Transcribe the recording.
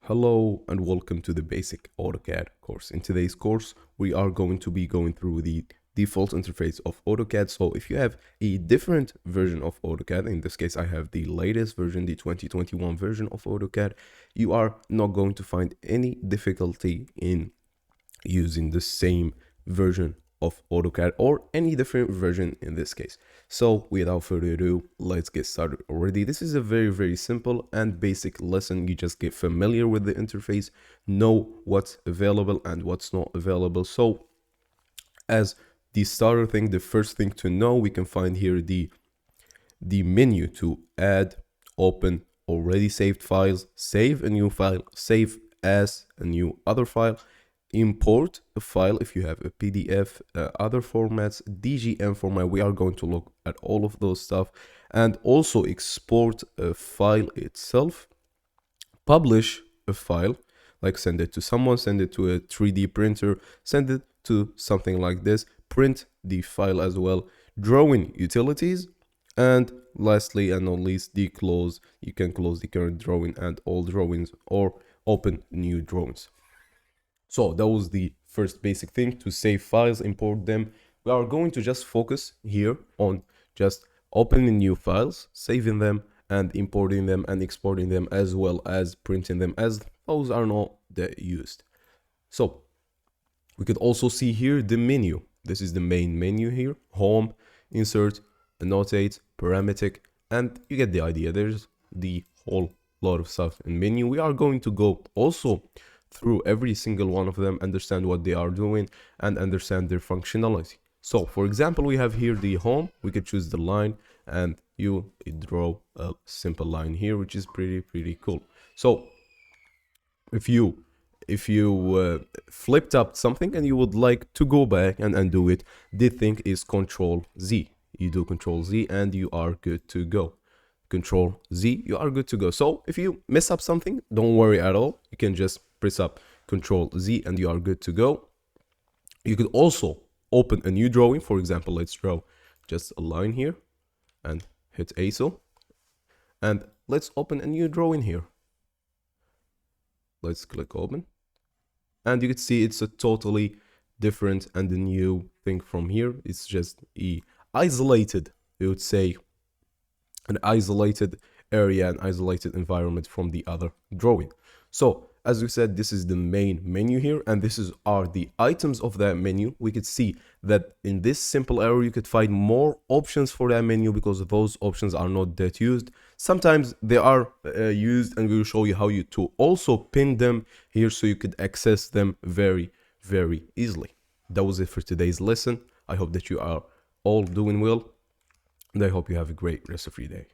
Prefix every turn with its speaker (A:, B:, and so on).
A: Hello and welcome to the basic AutoCAD course. In today's course, we are going to be going through the default interface of AutoCAD. So if you have a different version of AutoCAD, in this case, I have the latest version, the 2021 version of AutoCAD, you are not going to find any difficulty in using the same version of AutoCAD or any different version in this case. So without further ado, let's get started already. This is a very simple and basic lesson. You just get familiar with the interface, know what's available and what's not available. So as the starter thing, the first thing to know, we can find here the menu to add, open already saved files, save a new file, save as a new other file, import a file if you have a PDF, other formats, DGM format. We are going to look at all of those stuff, and also export a file itself, publish a file, like send it to someone, send it to a 3D printer, send it to something like this, print the file as well, drawing utilities, and lastly and not least, the close. You can close the current drawing and all drawings or open new drawings. So that was the first basic thing, to save files, import them. We are going to just focus here on just opening new files, saving them, and importing them and exporting them, as well as printing them, as those are not that used. So we could also see here the menu. This is the main menu here: home, insert, annotate, parametric, and you get the idea. There's the whole lot of stuff in menu. We are going to go also through every single one of them, understand what they are doing and understand their functionality. So for example, we have here the home. We could choose the line and you draw a simple line here, which is pretty cool. So if you flipped up something and you would like to go back and undo it, the thing is Control Z. You do Control Z and you are good to go. Control Z, you are good to go. So if you mess up something, don't worry at all. You can just press up Control Z and you are good to go. You could also open a new drawing. For example, let's draw just a line here and hit ASO. And let's open a new drawing here. Let's click open. And you can see it's a totally different and a new thing from here. It's just a isolated, you would say, an isolated area, an isolated environment from the other drawing. So as we said, this is the main menu here, and this are the items of that menu. We could see that in this simple area you could find more options for that menu, because those options are not that used. Sometimes they are used, and we will show you how to also pin them here so you could access them very easily. That was it for today's lesson. I hope that you are all doing well, and I hope you have a great rest of your day.